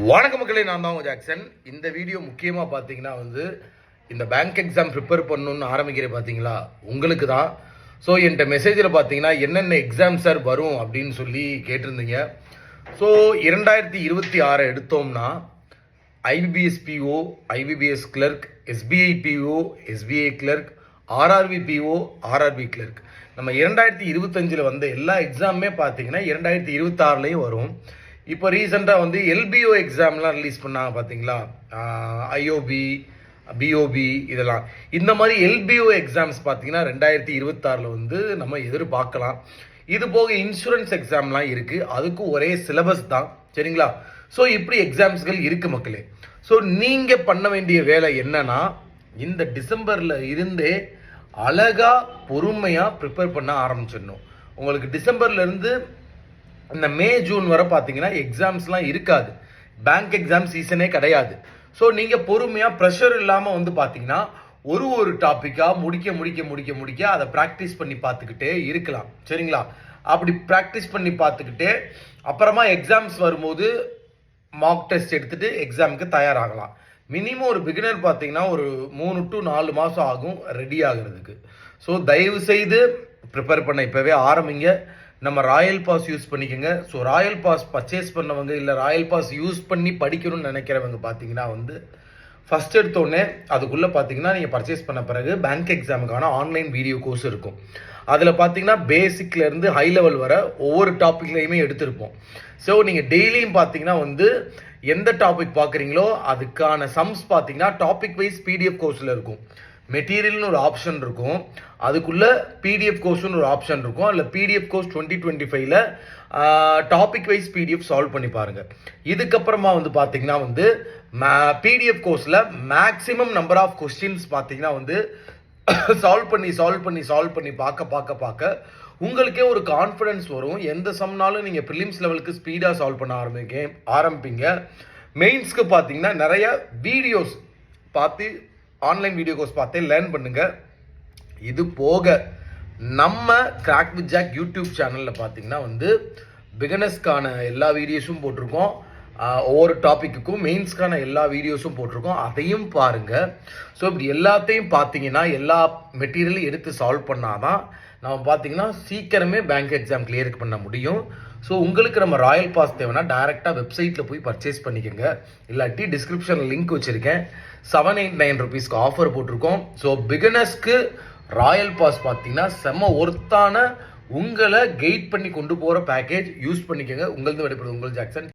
வணக்க மக்களே, நான் தான் ஜாக்சன். இந்த வீடியோ முக்கியமாக பார்த்தீங்கன்னா இந்த பேங்க் எக்ஸாம் ப்ரிப்பேர் பண்ணணும்னு ஆரம்பிக்கிறேன் பார்த்தீங்களா, உங்களுக்கு தான். ஸோ என்கிட்ட மெசேஜில் பார்த்தீங்கன்னா என்னென்ன எக்ஸாம் சார் வரும் அப்படின்னு சொல்லி கேட்டிருந்தீங்க. ஸோ 2026 எடுத்தோம்னா IBPS PO, IBPS clerk, SBI PO, SBI clerk, RRB PO, RRB clerk. நம்ம 2025 வந்த எல்லா எக்ஸாமுமே பார்த்தீங்கன்னா 2026 வரும். இப்போ ரீசெண்டாக எல்பிஓ எக்ஸாம்லாம் ரிலீஸ் பண்ணாங்க பார்த்தீங்களா, ஐஓபி, பிஓபி, இதெல்லாம். இந்த மாதிரி எல்பிஓ எக்ஸாம்ஸ் பார்த்தீங்கன்னா 2026 நம்ம எதிர்பார்க்கலாம். இது போக இன்சூரன்ஸ் எக்ஸாம்லாம் இருக்குது, அதுக்கு ஒரே சிலபஸ் தான், சரிங்களா. ஸோ இப்படி எக்ஸாம்ஸ்கள் இருக்குது மக்களே. ஸோ நீங்கள் பண்ண வேண்டிய வேலை என்னன்னா, இந்த டிசம்பரில் இருந்தே அழகாக பொறுமையாக ப்ரிப்பேர் பண்ண ஆரம்பிச்சிடணும். உங்களுக்கு டிசம்பர்லேருந்து இந்த மே ஜூன் வரை பார்த்தீங்கன்னா எக்ஸாம்ஸ்லாம் இருக்காது, பேங்க் எக்ஸாம் சீசனே கிடையாது. ஸோ நீங்கள் பொறுமையாக ப்ரெஷர் இல்லாமல் பார்த்தீங்கன்னா ஒரு டாப்பிக்காக முடிக்க அதை ப்ராக்டிஸ் பண்ணி பார்த்துக்கிட்டே இருக்கலாம், சரிங்களா. அப்படி ப்ராக்டிஸ் பண்ணி பார்த்துக்கிட்டே அப்புறமா எக்ஸாம்ஸ் வரும்போது மார்க் டெஸ்ட் எடுத்துகிட்டு எக்ஸாமுக்கு தயாராகலாம். மினிமம் ஒரு பிகினர் பார்த்தீங்கன்னா ஒரு 3 to 4 மாதம் ஆகும் ரெடி ஆகிறதுக்கு. ஸோ தயவு செய்து ப்ரிப்பேர் பண்ண இப்போவே ஆரம்பிங்க. நம்ம ராயல் பாஸ் யூஸ் பண்ணிக்கோங்க. ஸோ ராயல் பாஸ் பர்ச்சேஸ் பண்ணவங்க இல்லை ராயல் பாஸ் யூஸ் பண்ணி படிக்கணும்னு நினைக்கிறவங்க பார்த்தீங்கன்னா ஃபஸ்ட் எடுத்தோடனே அதுக்குள்ளே பார்த்தீங்கன்னா நீங்கள் பர்ச்சேஸ் பண்ண பிறகு பேங்க் எக்ஸாமுக்கான ஆன்லைன் வீடியோ கோர்ஸ் இருக்கும். அதில் பார்த்தீங்கன்னா பேசிக்லேருந்து ஹை லெவல் வர ஒவ்வொரு டாப்பிக்லையுமே எடுத்திருப்போம். ஸோ நீங்கள் டெய்லியும் பார்த்தீங்கன்னா எந்த டாபிக் பார்க்குறீங்களோ அதுக்கான சம்ஸ் பார்த்தீங்கன்னா டாபிக் வைஸ் பிடிஎஃப் கோர்ஸில் இருக்கும். மெட்டீரியல்னு ஒரு ஆப்ஷன் இருக்கும், அதுக்குள்ளே பிடிஎஃப் கோர்ஸ்னு ஒரு ஆப்ஷன் இருக்கும். அதில் பிடிஎஃப் கோர்ஸ் 2025ல் டாபிக் வைஸ் பிடிஎஃப் சால்வ் பண்ணி பாருங்கள். இதுக்கப்புறமா பார்த்தீங்கன்னா பிடிஎஃப் கோர்ஸில் மேக்ஸிமம் நம்பர் ஆஃப் கொஸ்டின்ஸ் பார்த்தீங்கன்னா சால்வ் பண்ணி பார்க்க உங்களுக்கே ஒரு கான்ஃபிடன்ஸ் வரும். எந்த சம்னாலும் நீங்கள் ப்ரிலிம்ஸ் லெவலுக்கு ஸ்பீடாக சால்வ் பண்ண ஆரம்பிப்பீங்க. மெயின்ஸ்க்கு பார்த்தீங்கன்னா நிறைய வீடியோஸ் பார்த்து ஆன்லைன் வீடியோ கோர்ஸ் பார்த்தே லேர்ன் பண்ணுங்க. இது போக நம்ம கிராக் வித் ஜாக் யூடியூப் சேனலில் பார்த்தீங்கன்னா பிகினர்ஸ்க்கான எல்லா வீடியோஸும் போட்டிருக்கோம். ஒவ்வொரு டாப்பிக்குக்கும் மெயின்ஸ்க்கான எல்லா வீடியோஸும் போட்டிருக்கோம், அதையும் பாருங்கள். ஸோ இப்படி எல்லாத்தையும் பார்த்தீங்கன்னா எல்லா மெட்டீரியலையும் எடுத்து சால்வ் பண்ணாதான் நம்ம பார்த்தீங்கன்னா சீக்கிரமே பேங்க் எக்ஸாம் கிளியர் பண்ண முடியும். ஸோ உங்களுக்கு நம்ம ராயல் பாஸ் தேவைன்னா டைரெக்டாக வெப்சைட்டில் போய் பர்ச்சேஸ் பண்ணிக்கோங்க. இல்லாட்டி டிஸ்கிரிப்ஷனில் லிங்க் வச்சுருக்கேன். 789 rupeesக்கு ஆஃபர் போட்டிருக்கோம். ஸோ பிகினர்ஸ்க்கு ராயல் பாஸ் பார்த்தீங்கன்னா செம்ம ஒர்த்தான உங்களை கைட் பண்ணி கொண்டு போகிற பேக்கேஜ் யூஸ் பண்ணிக்கோங்க. உங்களது விடைபெறுவது உங்கள் ஜாக்சன்.